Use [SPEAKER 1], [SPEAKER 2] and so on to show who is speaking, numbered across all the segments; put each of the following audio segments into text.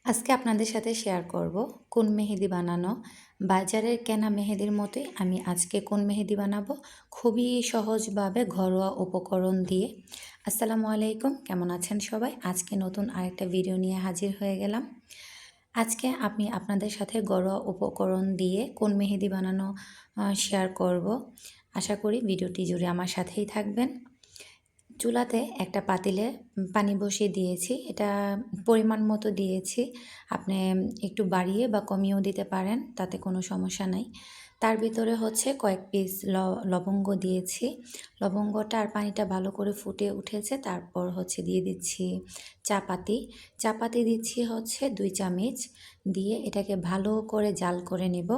[SPEAKER 1] আজকে আপনাদের সাথে শেয়ার করব কোন মেহেদি বানানো। বাজারের কেনা মেহেদির মতোই আমি আজকে কোন মেহেদি বানাবো খুবই সহজভাবে ঘরোয়া উপকরণ দিয়ে। আসসালামু আলাইকুম, কেমন আছেন সবাই? আজকে নতুন আরেকটা ভিডিও নিয়ে হাজির হয়ে গেলাম। আজকে আমি আপনাদের সাথে ঘরোয়া উপকরণ দিয়ে কোন মেহেদি বানানো শেয়ার করব। আশা করি ভিডিওটি জুড়ে আমার সাথেই থাকবেন। চুলাতে একটা পাতিলে পানি বসিয়ে দিয়েছি। এটা পরিমাণ মতো দিয়েছি। আপনি একটু বাড়িয়ে বা কমিয়েও দিতে পারেন, তাতে কোনো সমস্যা নাই। তার ভিতরে হচ্ছে কয়েক পিস লবঙ্গ দিয়েছি। লবঙ্গটা আর পানিটা ভালো করে ফুটে উঠেছে। তারপর হচ্ছে দিয়ে দিচ্ছি চা পাতি। চা পাতি দিচ্ছি হচ্ছে ২ চামচ, দিয়ে এটাকে ভালো করে জাল করে নেব।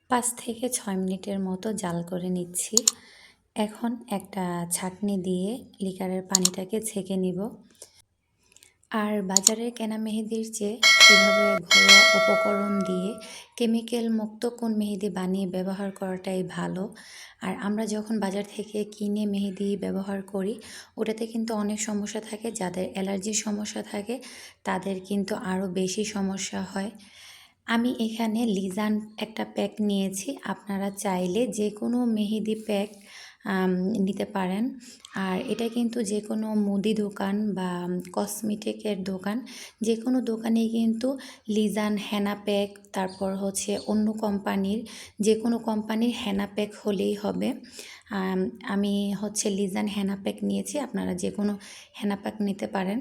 [SPEAKER 1] ৫ থেকে ৬ মিনিটের মতো জাল করে নিচ্ছি। এখন একটা ছাঁকনি দিয়ে লিকারের পানিটাকে ছেঁকে নিব। আর বাজারের কেনা মেহেদির চেয়ে এভাবে ঘরোয়া উপকরণ দিয়ে কেমিক্যাল মুক্ত কোন মেহেদি বানিয়ে ব্যবহার করাটাই ভালো। আর আমরা যখন বাজার থেকে কিনে মেহেদি ব্যবহার করি, ওটাতে কিন্তু অনেক সমস্যা থাকে। যাদের অ্যালার্জির সমস্যা থাকে তাদের কিন্তু আরও বেশি সমস্যা হয়। আমি এখানে লিজান একটা প্যাক নিয়েছি। আপনারা চাইলে যে কোনো মেহেদি প্যাক নিতে পারেন। আর এটা কিন্তু যে কোনো মুদি দোকান বা কসমেটিকের দোকান, যে কোনো দোকানেই কিন্তু লিজান হেনা প্যাক, তারপর হচ্ছে অন্য কোম্পানির যে কোনো কোম্পানির হেনা প্যাক হলেই হবে। আমি হচ্ছে লিজান হেনা প্যাক নিয়েছি, আপনারা যে কোনো হেনা প্যাক নিতে পারেন।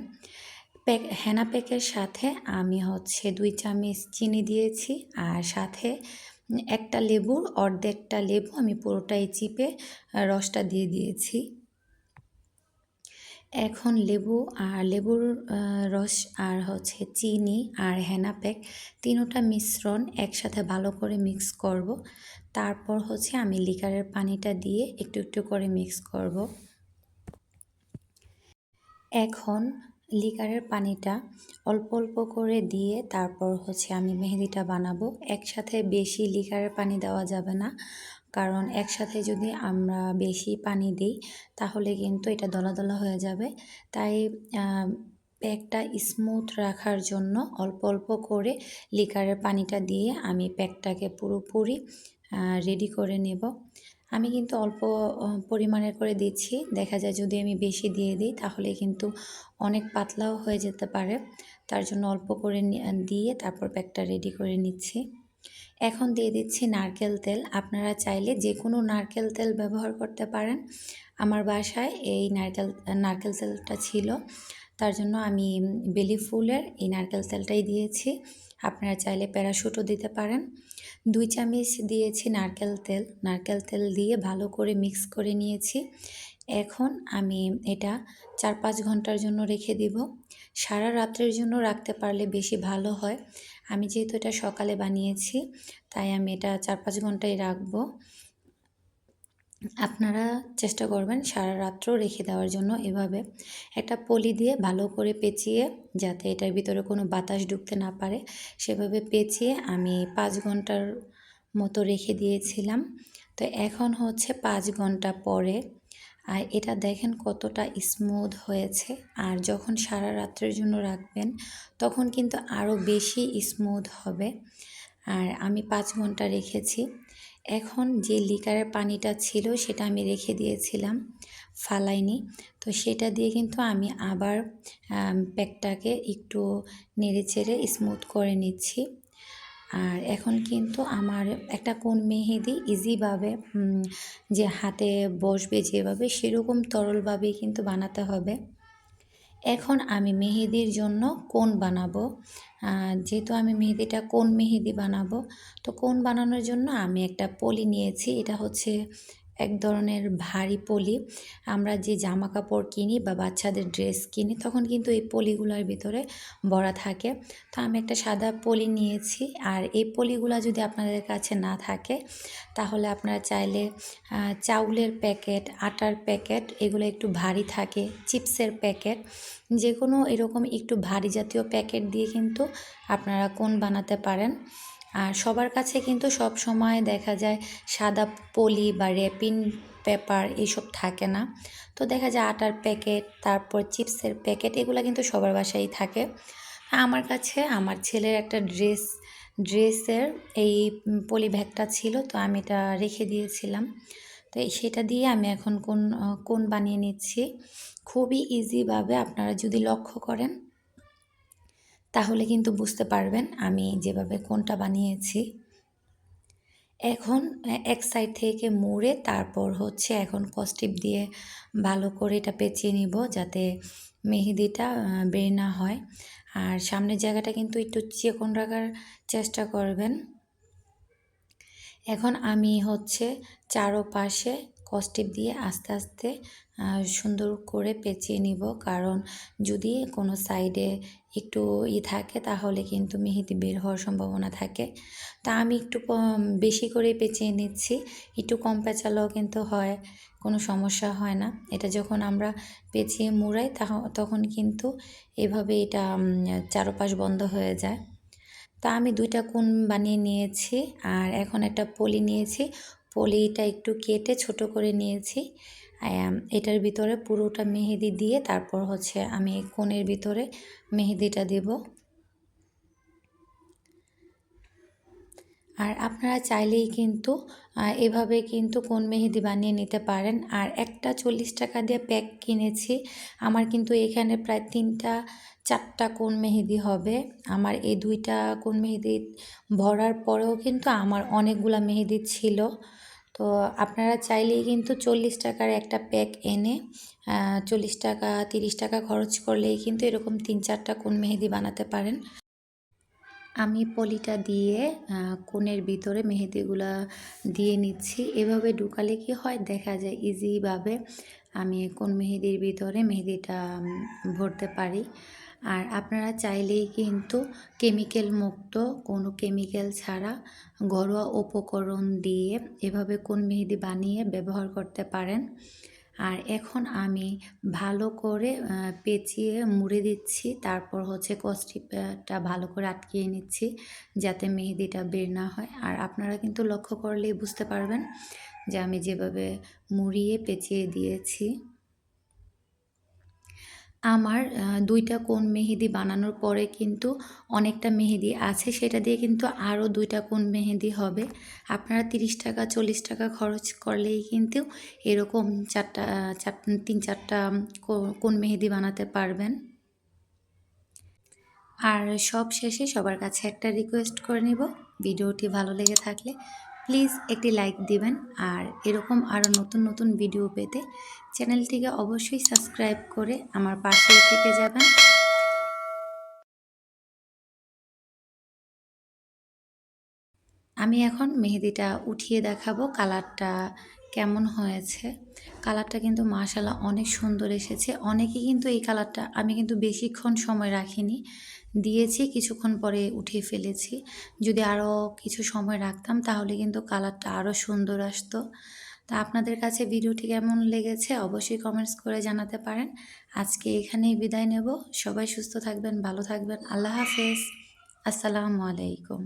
[SPEAKER 1] হেনা প্যাকের সাথে আমি হচ্ছে ২ চামচ চিনি দিয়েছি, আর সাথে একটা লেবুর অর্ধেকটা লেবু আমি পুরোটাই চিপে রসটা দিয়ে দিয়েছি। এখন লেবুর রস আর হচ্ছে চিনি আর হেনা প্যাক তিনোটা মিশ্রণ একসাথে ভালো করে মিক্স করব। তারপর হচ্ছে আমি লিকারের পানিটা দিয়ে একটু একটু করে মিক্স করব। এখন লিকারের পানিটা অল্প অল্প করে দিয়ে তারপর হচ্ছে আমি মেহেদিটা বানাবো। একসাথে বেশি লিকারের পানি দেওয়া যাবে না, কারণ একসাথে যদি আমরা বেশি পানি দিই তাহলে কিন্তু এটা দলা দলা হয়ে যাবে। তাই প্যাকটা স্মুথ রাখার জন্য অল্প অল্প করে লিকারের পানিটা দিয়ে আমি প্যাকটাকে পুরোপুরি রেডি করে নেব। আমি কিন্তু অল্প পরিমাণের করে দিচ্ছি। দেখা যায় যদি আমি বেশি দিয়ে দিই তাহলে কিন্তু অনেক পাতলাও হয়ে যেতে পারে। তার জন্য অল্প করে দিয়ে তারপর প্যাকটা রেডি করে নিচ্ছি। এখন দিয়ে দিচ্ছি নারকেল তেল। আপনারা চাইলে যে কোনো নারকেল তেল ব্যবহার করতে পারেন। আমার বাসায় এই নারকেল তেলটা ছিল, তার জন্য আমি বেলি ফুলের এই নারকেল তেলটাই দিয়েছি। আপনারা চাইলে প্যারাশুটও দিতে পারেন। ২ চামচ দিয়েছি নারকেল তেল দিয়ে ভালো করে মিক্স করে নিয়েছি। এখন আমি এটা ৪-৫ ঘন্টার জন্য রেখে দিব। সারা রাত্রের জন্য রাখতে পারলে বেশি ভালো হয়। আমি যেহেতু এটা সকালে বানিয়েছি, তাই আমি এটা ৪-৫ ঘন্টাই রাখবো। আপনারা চেষ্টা করবেন সারা রাত্র রেখে দেওয়ার জন্য। এভাবে একটা পলি দিয়ে ভালো করে পেঁচিয়ে, যাতে এটার ভিতরে কোনো বাতাস ঢুকতে না পারে, সেভাবে পেঁচিয়ে আমি ৫ ঘন্টার মতো রেখে দিয়েছিলাম। তো এখন হচ্ছে ৫ ঘন্টা পরে, আর এটা দেখেন কতটা স্মুথ হয়েছে। আর যখন সারা রাত্রের জন্য রাখবেন তখন কিন্তু আরও বেশি স্মুথ হবে। আর আমি ৫ ঘন্টা রেখেছি। এখন যে লিকারের পানিটা ছিল সেটা আমি রেখে দিয়েছিলাম, ফালাইনি। তো সেটা দিয়ে কিন্তু আমি আবার প্যাকটাকে একটু নেড়েচেড়ে স্মুথ করে নিচ্ছি। আর এখন কিন্তু আমার একটা কোন মেহেদি ইজিভাবে যে হাতে বসবে যেভাবে, সেরকম তরলভাবেই কিন্তু বানাতে হবে। এখন আমি মেহেদির জন্য কোন বানাবো। যেহেতু আমি কোন মেহেদি বানাবো, তো কোন বানানোর জন্য আমি একটা পলি নিয়েছি। এটা হচ্ছে এক ধরনের ভারী পলি। আমরা যে জামা কাপড় কিনি বা বাচ্চাদের ড্রেস কিনি তখন কিন্তু এই পলিগুলার ভিতরে ভরা থাকে। তো আমি একটা সাদা পলি নিয়েছি। আর এই পলিগুলা যদি আপনাদের কাছে না থাকে তাহলে আপনারা চাইলে চাউলের প্যাকেট, আটার প্যাকেট, এগুলো একটু ভারী থাকে, চিপসের প্যাকেট, যে কোনো এরকম একটু ভারী জাতীয় প্যাকেট দিয়ে কিন্তু আপনারা কোন বানাতে পারেন। আর সবার কাছে কিন্তু সব সময় দেখা যায় সাদা পলি বা র্যাপিং পেপার এইসব থাকে না। তো দেখা যায় আটার প্যাকেট, তারপর চিপসের প্যাকেট, এগুলো কিন্তু সবার বাসায় থাকে। আমার কাছে আমার ছেলের একটা ড্রেসের এই পলি ব্যাগটা ছিল, তো আমি এটা রেখে দিয়েছিলাম। তো সেটা দিয়ে আমি এখন কোন বানিয়ে নিচ্ছি। খুবই ইজিভাবে আপনারা যদি লক্ষ্য করেন তাহলে কিন্তু বুঝতে পারবেন আমি যেভাবে কোনটা বানিয়েছি। এখন এক সাইড থেকে মুড়ে তারপর হচ্ছে এখন কস্টিপ দিয়ে ভালো করে এটা পেঁচিয়ে নিব যাতে মেহেদিটা বের না হয়। আর সামনের জায়গাটা কিন্তু একটু চিকন রাখার চেষ্টা করবেন। এখন আমি হচ্ছে চারোপাশে কস্টিপ দিয়ে আস্তে আস্তে সুন্দর করে পেঁচিয়ে নিব, কারণ যদি কোনো সাইডে একটু থাকে তাহলে কিন্তু মেহেদি বের হওয়ার সম্ভাবনা থাকে। তা আমি একটু বেশি করে পেঁচিয়ে নিচ্ছি, একটু কম পেঁচালেও কিন্তু হয়, কোনো সমস্যা হয় না। এটা যখন আমরা পেঁচিয়ে মুড়াই তখন কিন্তু এভাবে এটা চারোপাশ বন্ধ হয়ে যায়। তা আমি ২টা কোণ বানিয়ে নিয়েছি আর এখন একটা পলি নিয়েছি। পলিটা একটু কেটে ছোট করে নিয়েছি। এটার ভিতরে পুরোটা মেহেদি দিয়ে তারপর হচ্ছে আমি কোণের ভিতরে মেহেদিটা দেব। আর আপনারা চাইলেই কিন্তু এভাবে কিন্তু কোণ মেহেদি বানিয়ে নিতে পারেন। আর একটা ৪০ টাকা দিয়ে প্যাক কিনেছি। আমার কিন্তু এখানে প্রায় ৩টা ৪টা কোণ মেহেদি হবে। আমার এই ২টা কোণ মেহেদি ভরার পরেও কিন্তু আমার অনেকগুলা মেহেদি ছিল। তো আপনারা চাইলেই কিন্তু ৪০ টাকার একটা প্যাক এনে ৪০ টাকা ৩০ টাকা খরচ করলেই কিন্তু এরকম ৩-৪টা কোণ মেহেদি বানাতে পারেন। আমি পলিটা দিয়ে কোণের ভিতরে মেহেদিগুলা দিয়ে নিচ্ছি। এভাবে ঢুকালে কি হয় দেখা যায় ইজিভাবে আমি কোণ মেহেদির ভিতরে মেহেদিটা ভরতে পারি। আর আপনারা চাইলেই কিন্তু কেমিক্যাল মুক্ত কোনো কেমিক্যাল ছাড়া ঘরোয়া উপকরণ দিয়ে এভাবে কোণ মেহেদি বানিয়ে ব্যবহার করতে পারেন। আর এখন আমি ভালো করে পেঁচিয়ে মুড়ে দিচ্ছি, তারপর হচ্ছে কস্টিপটা ভালো করে আটকিয়ে নিচ্ছি যাতে মেহেদিটা বের না হয়। আর আপনারা কিন্তু লক্ষ্য করলেই বুঝতে পারবেন যে আমি যেভাবে মুড়িয়ে পেঁচিয়ে দিয়েছি। আমার ২টা কোণ মেহেদি বানানোর পরে কিন্তু অনেকটা মেহেদি আছে, সেটা দিয়ে কিন্তু আরও ২টা কোণ মেহেদি হবে। আপনারা ৩০ টাকা ৪০ টাকা খরচ করলেই কিন্তু এরকম ৩-৪টা কোণ মেহেদি বানাতে পারবেন। আর সব শেষে সবার কাছে একটা রিকোয়েস্ট করে নিব, ভিডিওটি ভালো লেগে থাকলে প্লিজ একটি লাইক দিবেন। আর এরকম আরও নতুন নতুন ভিডিও পেতে চ্যানেলটিকে অবশ্যই সাবস্ক্রাইব করে আমার পাশে থেকে যাবেন। আমি এখন মেহেদিটা উঠিয়ে দেখাবো কালারটা কেমন হয়েছে। কালারটা কিন্তু মাশাআল্লাহ অনেক সুন্দর এসেছে। অনেকে কিন্তু এই কালারটা, আমি কিন্তু বেশিক্ষণ সময় রাখিনি, দিয়েছি কিছুক্ষণ পরে উঠিয়ে ফেলেছি। যদি আরও কিছু সময় রাখতাম তাহলে কিন্তু কালারটা আরও সুন্দর আসতো। তা আপনাদের কাছে ভিডিওটি কেমন লেগেছে অবশ্যই কমেন্টস করে জানাতে পারেন। আজকে এখানেই বিদায় নেব। সবাই সুস্থ থাকবেন, ভালো থাকবেন। আল্লাহ হাফেজ। আসসালামু আলাইকুম।